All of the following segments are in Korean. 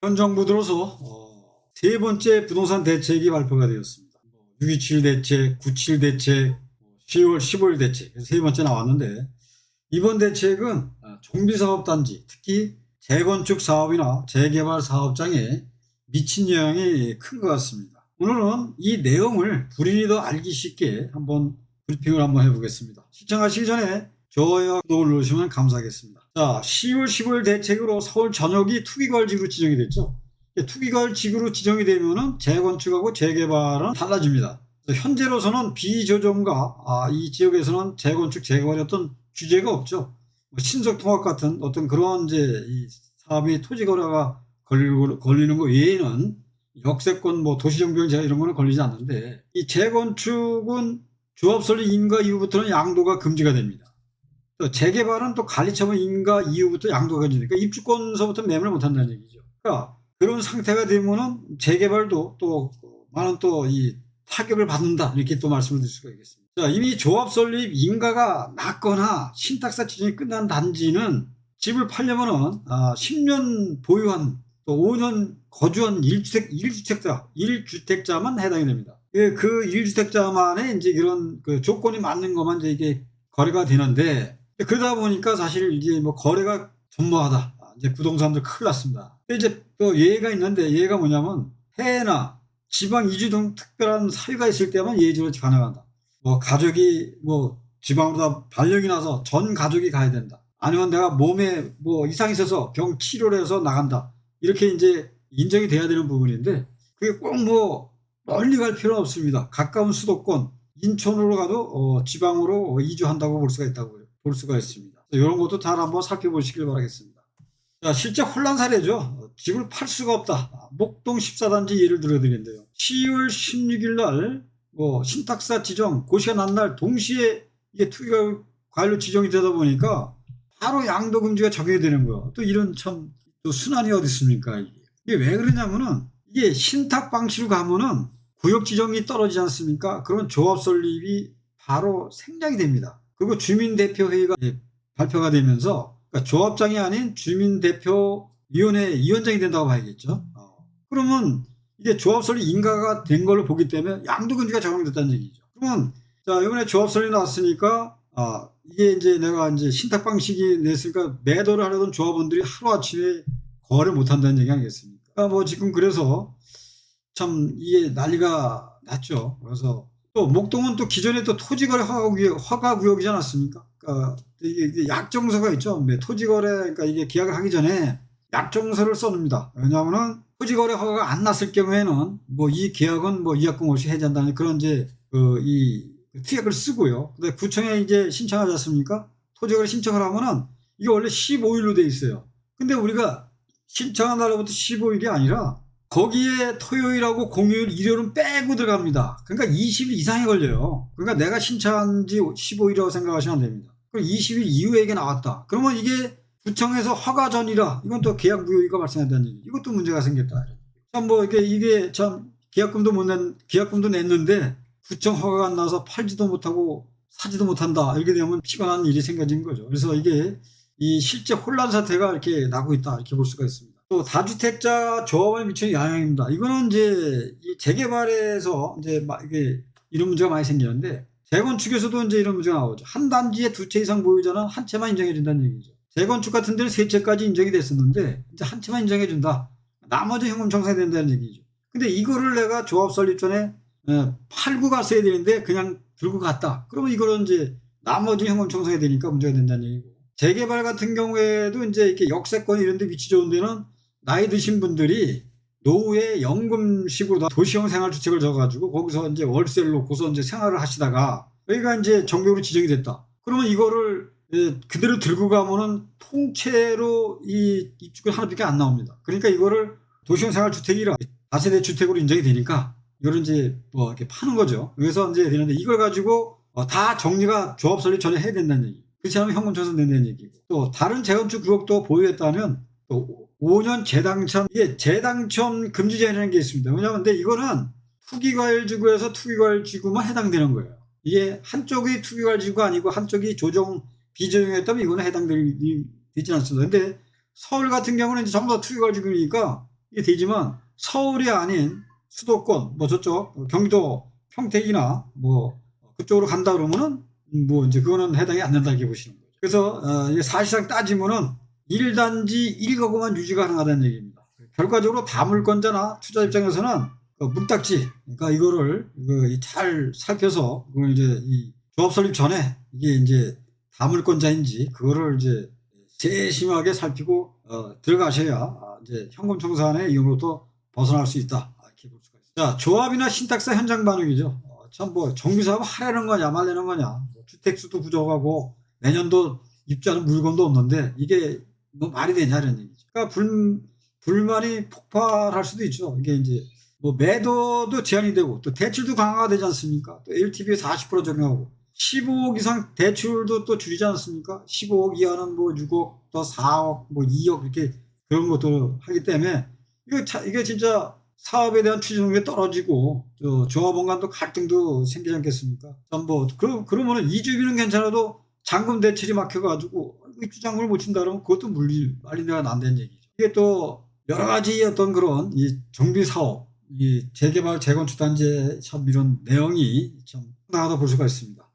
현 정부 들어서 세 번째 부동산 대책이 발표가 되었습니다. 6.27 대책, 9.7 대책, 10월 15일 대책 세 번째 나왔는데, 이번 대책은 정비사업단지, 특히 재건축 사업이나 재개발 사업장에 미친 영향이 큰 것 같습니다. 오늘은 이 내용을 불인이 더 알기 쉽게 한번 브리핑을 한번 해보겠습니다. 시청하시기 전에 좋아요, 구독을 누르시면 감사하겠습니다. 자, 10월 15일 대책으로 서울 전역이 투기과열지구로 지정이 됐죠. 투기과열지구로 지정이 되면은 재건축하고 재개발은 달라집니다. 현재로서는 비조정과 이 지역에서는 재건축, 재개발의 어떤 규제가 없죠. 신속통합 같은 어떤 그런 이제 이 사업이 토지거래가 걸리는 거 외에는 역세권, 도시정비용 제한 이런 거는 걸리지 않는데, 이 재건축은 조합 설립 인가 이후부터는 양도가 금지가 됩니다. 또 재개발은 또 관리처분 인가 이후부터 양도가 금지되니까 입주권서부터 매매를 못한다는 얘기죠. 그러니까 그런 상태가 되면은 재개발도 또 많은 또 이 타격을 받는다, 이렇게 또 말씀을 드릴 수가 있겠습니다. 자, 이미 조합 설립 인가가 났거나 신탁사 지정이 끝난 단지는 집을 팔려면은 10년 보유한 또 5년 거주한 1주택자만 해당이 됩니다. 그 1주택자만의 이제 이런 그 조건이 맞는 것만 이제 이게 거래가 되는데, 그러다 보니까 사실 이제 거래가 전무하다. 이제 부동산들 큰일 났습니다. 이제 또 예외가 있는데, 예외가 뭐냐면 해외나 지방 이주 등 특별한 사유가 있을 때만 예외적으로 가능하다. 가족이 지방으로 다 발령이 나서 전 가족이 가야 된다. 아니면 내가 몸에 이상이 있어서 병 치료를 해서 나간다. 이렇게 이제 인정이 돼야 되는 부분인데, 그게 꼭 멀리 갈 필요는 없습니다. 가까운 수도권, 인천으로 가도 지방으로 이주한다고 볼 수가 있습니다. 이런 것도 잘 한번 살펴보시길 바라겠습니다. 자, 실제 혼란 사례죠. 집을 팔 수가 없다. 목동 14단지 예를 들어드리는데요. 10월 16일 날 신탁사 지정, 고시가 난 날 동시에 이게 투기과열로 지정이 되다 보니까 바로 양도 금지가 적용이 되는 거예요. 또 이런 참 또 순환이 어디 있습니까? 이게 왜 그러냐면은, 이게 신탁 방식으로 가면은 구역 지정이 떨어지지 않습니까? 그런 조합 설립이 바로 생략이 됩니다. 그리고 주민대표회의가 발표가 되면서, 그러니까 조합장이 아닌 주민대표위원회 위원장이 된다고 봐야겠죠. 그러면 이게 조합 설립 인가가 된 걸로 보기 때문에 양도금지가 적용됐다는 얘기죠. 그러면 자, 이번에 조합 설립 나왔으니까 이게 이제 내가 이제 신탁 방식이 냈으니까 매도를 하려던 조합원들이 하루아침에 거래 못 한다는 얘기 아니겠습니까? 지금 그래서 참 이게 난리가 났죠. 그래서 또 목동은 또 기존에 또 토지거래 허가 구역이지 않았습니까? 그러니까 이게 약정서가 있죠. 토지거래, 그러니까 이게 계약을 하기 전에 약정서를 써놓습니다. 왜냐하면은 토지거래 허가가 안 났을 경우에는 이 계약은 이약금 없이 해제한다는 그런 이제 이 특약을 쓰고요. 근데 구청에 이제 신청하지 않습니까? 토지거래 신청을 하면은 이게 원래 15일로 돼 있어요. 근데 우리가 신청한 날로부터 15일이 아니라 거기에 토요일하고 공휴일, 일요일은 빼고 들어갑니다. 그러니까 20일 이상이 걸려요. 그러니까 내가 신청한 지 15일이라고 생각하시면 됩니다. 그럼 20일 이후에 이게 나왔다. 그러면 이게 구청에서 허가 전이라 이건 또 계약 무효가 발생한다는 얘기. 이것도 문제가 생겼다. 참 이게 참 계약금도 냈는데 구청 허가가 안 나와서 팔지도 못하고 사지도 못한다. 이렇게 되면 피곤한 일이 생겨진 거죠. 그래서 이게 이 실제 혼란 사태가 이렇게 나고 있다. 이렇게 볼 수가 있습니다. 또 다주택자 조합에 미치는 영향입니다. 이거는 이제 이 재개발에서 이제 이게 이런 문제가 많이 생기는데, 재건축에서도 이제 이런 문제가 나오죠. 한 단지에 두 채 이상 보유자는 한 채만 인정해 준다는 얘기죠. 재건축 같은 데는 세 채까지 인정이 됐었는데 이제 한 채만 인정해 준다. 나머지 현금 청산이 된다는 얘기죠. 근데 이거를 내가 조합 설립 전에 팔고 갔어야 되는데 그냥 들고 갔다. 그러면 이거는 이제 나머지 현금 청산이 되니까 문제가 된다는 얘기고. 재개발 같은 경우에도 이제 이렇게 역세권 이런 데 위치 좋은 데는 나이 드신 분들이 노후에 연금식으로 도시형 생활주택을 져가지고 거기서 이제 월세를 놓고서 이제 생활을 하시다가 여기가 이제 정벽으로 지정이 됐다. 그러면 이거를 그대로 들고 가면은 통째로 이 입주권 하나밖에 안 나옵니다. 그러니까 이거를 도시형 생활주택이라 다세대 주택으로 인정이 되니까 이걸 이제 이렇게 파는 거죠. 그래서 이제 되는데 이걸 가지고 다 정리가 조합 설립 전에 해야 된다는 얘기. 그렇지 않으면 현금 청산된다는 얘기고. 또 다른 재건축 구역도 보유했다면 또 5년 재당첨, 이게 재당첨 금지 제한이라는 게 있습니다. 왜냐하면 근데 이거는 투기과열지구에서 투기과열지구만 해당되는 거예요. 이게 한쪽이 투기과열지구가 아니고 한쪽이 비조정이었다면 이거는 해당되지 않습니다. 근데 서울 같은 경우는 이제 전부 다 투기과열지구니까 이게 되지만 서울이 아닌 수도권 뭐 저쪽 경기도 평택이나 뭐 그쪽으로 간다 그러면은 뭐 이제 그거는 해당이 안 된다 이렇게 보시는 거죠. 그래서 이게 사실상 따지면은 1단지 1가구만 유지가 가능하다는 얘기입니다. 결과적으로 다물권자나 투자 입장에서는 문딱지, 그러니까 이거를 잘 살펴서 그걸 이제 이 조합 설립 전에 이게 이제 다물권자인지 그거를 이제 세심하게 살피고 들어가셔야 이제 현금 청산의 위험으로부터 벗어날 수 있다 이렇게 볼 수가 있습니다. 자, 조합이나 신탁사 현장 반응이죠. 참 뭐 정비사업 하려는 거냐 말려는 거냐, 뭐 주택수도 부족하고 내년도 입주하는 물건도 없는데 이게 뭐 말이 되냐 이런 얘기죠. 그러니까 불만이 폭발할 수도 있죠. 이게 이제 뭐 매도도 제한이 되고 또 대출도 강화가 되지 않습니까? 또 LTV에 40% 적용하고 15억 이상 대출도 또 줄이지 않습니까? 15억 이하는 뭐 6억 또 4억 뭐 2억 이렇게 그런 것도 하기 때문에 이게 진짜 사업에 대한 추진력이 떨어지고 조합원 간도 갈등도 생기지 않겠습니까? 뭐 그러면은 이주비는 괜찮아도 잔금 대출이 막혀가지고 입주 잔금을 못 친다 그러면 그것도 말린다가 안 되는 얘기죠. 이게 또 여러 가지 어떤 그런 이 정비 사업, 이 재개발 재건축 단지의 참 이런 내용이 참 상당하다 볼 수가 있습니다.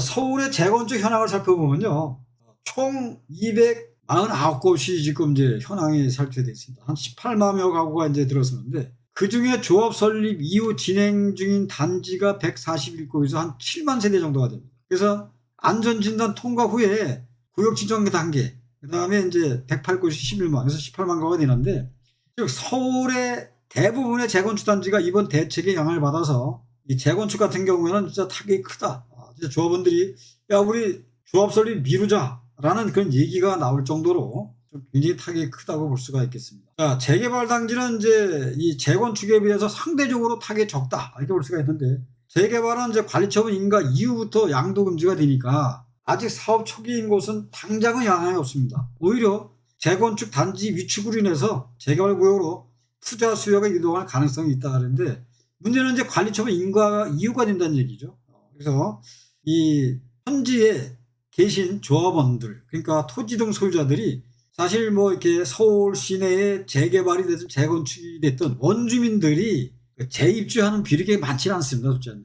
서울의 재건축 현황을 살펴보면요, 총 249곳이 지금 이제 현황이 살펴되어 있습니다. 한 18만여 가구가 이제 들어서는데 그 중에 조합 설립 이후 진행 중인 단지가 141곳에서 한 7만 세대 정도가 됩니다. 그래서 안전진단 통과 후에 구역 지정 단계, 그 다음에 이제 108곳이 11만, 그래서 18만 가구가 되는데, 즉 서울의 대부분의 재건축 단지가 이번 대책의 영향을 받아서 이 재건축 같은 경우에는 진짜 타격이 크다. 진짜 조합원들이 야 우리 조합 설립 미루자라는 그런 얘기가 나올 정도로 좀 굉장히 타격이 크다고 볼 수가 있겠습니다. 자, 재개발 단지는 이제 이 재건축에 비해서 상대적으로 타격이 적다 이렇게 볼 수가 있는데, 재개발은 이제 관리처분 인가 이후부터 양도 금지가 되니까 아직 사업 초기인 곳은 당장은 영향이 없습니다. 오히려 재건축 단지 위축으로 인해서 재개발 구역으로 투자 수요가 이동할 가능성이 있다 하는데, 문제는 이제 관리처분 인가 이유가 된다는 얘기죠. 그래서 이 현지에 계신 조합원들, 그러니까 토지 등 소유자들이 사실 뭐 이렇게 서울 시내에 재개발이 됐든 재건축이 됐든 원주민들이 재입주하는 비율이 많지는 않습니다. 숫자는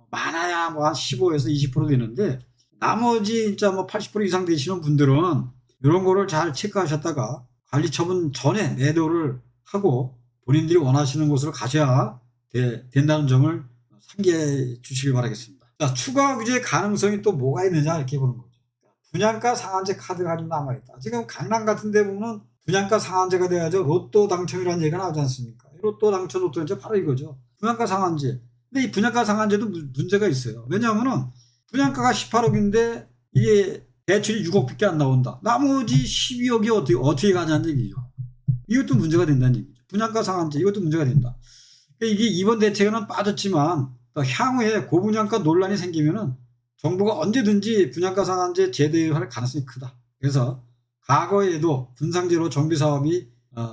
많아야 뭐 한 15에서 20% 되는데, 나머지 진짜 뭐 80% 이상 되시는 분들은 이런 거를 잘 체크하셨다가 관리처분 전에 매도를 하고 본인들이 원하시는 곳으로 가셔야 된다는 점을 상기해 주시길 바라겠습니다. 자, 추가 규제 가능성이 또 뭐가 있느냐 이렇게 보는 거죠. 분양가 상한제 카드가 좀 남아있다. 지금 강남 같은 데 보면 분양가 상한제가 돼가지고 로또 당첨이라는 얘기가 나오지 않습니까? 로또 당첨 로또 이제 바로 이거죠. 분양가 상한제. 근데 이 분양가 상한제도 문제가 있어요. 왜냐하면은 분양가가 18억인데 이게 대출이 6억밖에 안 나온다. 나머지 12억이 어떻게 가냐는 얘기죠. 이것도 문제가 된다는 얘기죠. 분양가 상한제 이것도 문제가 된다. 이게 이번 대책에는 빠졌지만 또 향후에 고분양가 논란이 생기면은 정부가 언제든지 분양가 상한제 제도할 가능성이 크다. 그래서 과거에도 분상제로 정비 사업이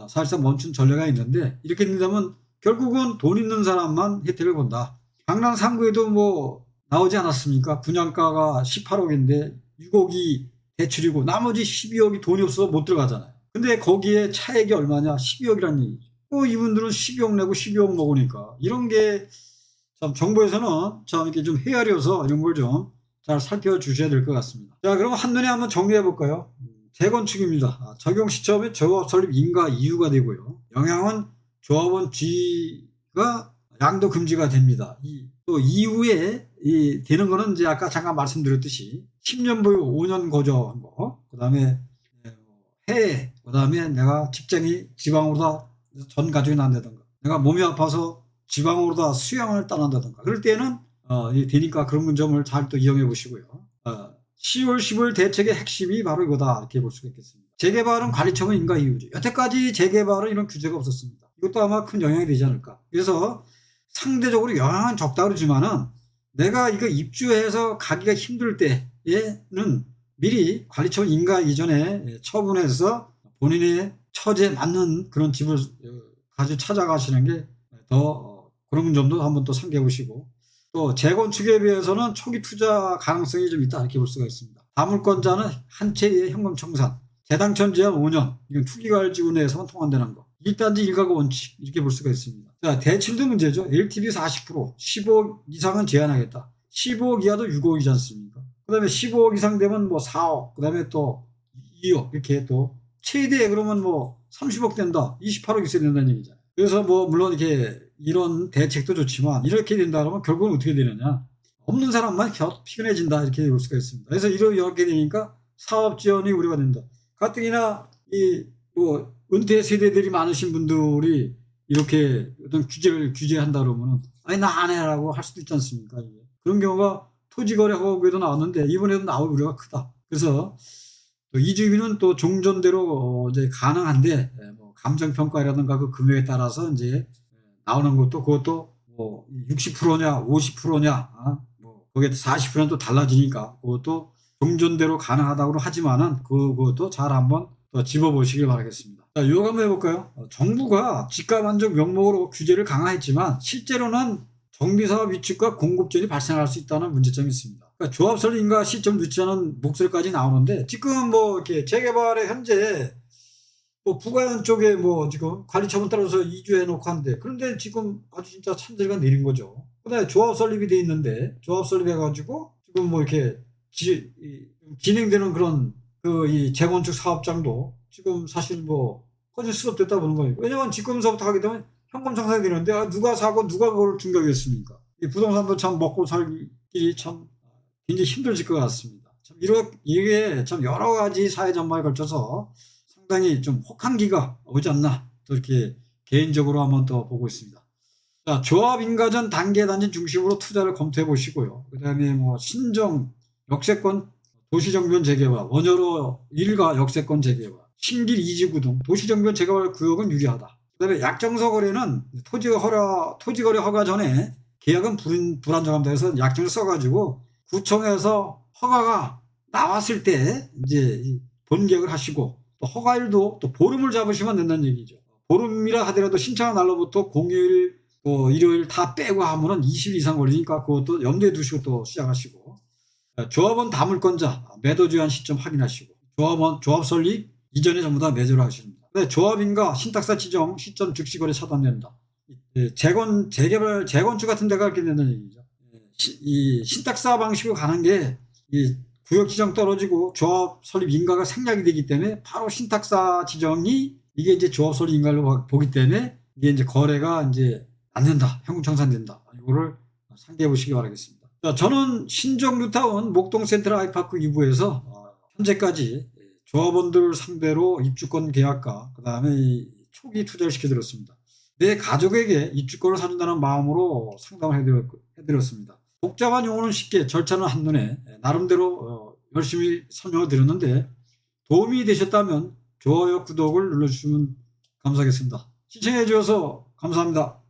사실상 멈춘 전례가 있는데, 이렇게 된다면 결국은 돈 있는 사람만 혜택을 본다. 강남 3구에도 뭐 나오지 않았습니까? 분양가가 18억인데 6억이 대출이고 나머지 12억이 돈이 없어서 못 들어가잖아요. 근데 거기에 차액이 얼마냐? 12억이라는 얘기죠. 이분들은 12억 내고 12억 먹으니까 이런 게 참 정부에서는 참 이렇게 좀 헤아려서 이런 걸 좀 잘 살펴주셔야 될 것 같습니다. 자, 그럼 한눈에 한번 정리해 볼까요? 재건축입니다. 적용 시점에 조합 설립 인가 이유가 되고요. 영향은 조합원 지위가 양도 금지가 됩니다. 또 이후에 되는 거는 이제 아까 잠깐 말씀드렸듯이 10년 보유 5년 거주한 거, 그 다음에 해외, 그 다음에 내가 직장이 지방으로다 전 가족이 난다든가, 내가 몸이 아파서 지방으로다 수양을 떠난다든가, 그럴 때는 되니까 그런 점을 잘 또 이용해 보시고요. 10월 15일 대책의 핵심이 바로 이거다 이렇게 볼 수가 있겠습니다. 재개발은 관리처분 인가 이유죠. 여태까지 재개발은 이런 규제가 없었습니다. 이것도 아마 큰 영향이 되지 않을까. 그래서 상대적으로 영향은 적다 그러지만은 내가 이거 입주해서 가기가 힘들 때에는 미리 관리처분 인가 이전에 처분해서 본인의 처지에 맞는 그런 집을 찾아가시는 게 더 그런 점도 한번 또 상기해 보시고, 또 재건축에 비해서는 초기 투자 가능성이 좀 있다 이렇게 볼 수가 있습니다. 다물권자는 한 채의 현금 청산, 재당첨 제한 5년, 이건 투기과열지구 내에서만 통한다는 거. 일단지 일가구 원칙 이렇게 볼 수가 있습니다. 자, 대출도 문제죠. LTV 40%, 15억 이상은 제한하겠다. 15억 이하도 6억이지 않습니까? 그 다음에 15억 이상 되면 뭐 4억, 그 다음에 또 2억 이렇게 또 최대 그러면 뭐 30억 된다, 28억 있어야 된다는 얘기잖아요. 그래서 뭐 물론 이렇게 이런 대책도 좋지만 이렇게 된다 그러면 결국은 어떻게 되느냐? 없는 사람만 피곤해진다 이렇게 볼 수가 있습니다. 그래서 이렇게 되니까 사업 지원이 우려가 된다. 가뜩이나 이 뭐 은퇴 세대들이 많으신 분들이 이렇게 어떤 규제한다 그러면은 아니 나 안 해라고 할 수도 있지 않습니까? 이게. 그런 경우가 토지거래허가에도 나왔는데 이번에도 나올 우려가 크다. 그래서 또 이주민은 또 종전대로 이제 가능한데 뭐 감정평가라든가 그 금액에 따라서 이제 나오는 것도 그것도 뭐 60%냐 50%냐 뭐 거기에 40%는 또 달라지니까 그것도 종전대로 가능하다고 하지만은 그것도 잘 한번 더 짚어보시길 바라겠습니다. 자, 이거 한번 해볼까요? 정부가 집값 안정 명목으로 규제를 강화했지만 실제로는 정비사업 위축과 공급전이 발생할 수 있다는 문제점이 있습니다. 그러니까 조합 설립과 시점 늦지 않은 목소리까지 나오는데 지금 뭐 이렇게 재개발에 현재 뭐 부가현 쪽에 뭐 지금 관리처분 따라서 이주해 놓고 한데 그런데 지금 아주 진짜 참들이가 내린 거죠. 그다음에 조합 설립이 돼 있는데 조합 설립해가지고 지금 뭐 이렇게 진행되는 그런 이 재건축 사업장도 지금 사실 뭐 꺼질 수 없겠다 보는 거예요. 왜냐면 지금서부터 하게 되면 현금 청산이 되는데 누가 사고 누가 그걸 중개하겠습니까? 이 부동산도 참 먹고 살기 참 굉장히 힘들어질 것 같습니다. 참 이게 참 여러 가지 사회 전반에 걸쳐서 상당히 좀 혹한기가 오지 않나 또 이렇게 개인적으로 한번 또 보고 있습니다. 자, 조합 인가전 단계 단지 중심으로 투자를 검토해 보시고요. 그다음에 뭐 신정 역세권 도시정비원 재개발, 원효로 일가 역세권 재개발, 신길 이지구 등 도시정비원 재개발 구역은 유리하다. 그다음에 약정서 거래는 토지거래 허가 전에 계약은 불안정합니다. 그래서 약정서 써가지고 구청에서 허가가 나왔을 때 이제 본계약을 하시고 또 허가일도 또 보름을 잡으시면 된다는 얘기죠. 보름이라 하더라도 신청한 날로부터 공휴일, 일요일 다 빼고 하면은 20일 이상 걸리니까 그것도 염두에 두시고 또 시작하시고. 조합원 다물권자 매도 제한 시점 확인하시고 조합 설립 이전에 전부 다 매도를 하십니다. 조합인가 신탁사 지정 시점 즉시 거래 차단된다. 재개발 재건축 같은 데가 그렇게 된다는 얘기죠. 이 신탁사 방식으로 가는 게 이 구역 지정 떨어지고 조합 설립 인가가 생략이 되기 때문에 바로 신탁사 지정이 이게 이제 조합 설립 인가로 보기 때문에 이게 이제 거래가 이제 안 된다, 현금 청산된다. 이거를 상기해 보시기 바라겠습니다. 자, 저는 신정 뉴타운 목동 센트럴 아이파크 2부에서 현재까지 조합원들 상대로 입주권 계약과 그 다음에 초기 투자를 시켜드렸습니다. 내 가족에게 입주권을 사준다는 마음으로 상담을 해드렸습니다. 복잡한 용어는 쉽게 절차는 한눈에 나름대로 열심히 설명을 드렸는데 도움이 되셨다면 좋아요, 구독을 눌러주시면 감사하겠습니다. 시청해 주셔서 감사합니다.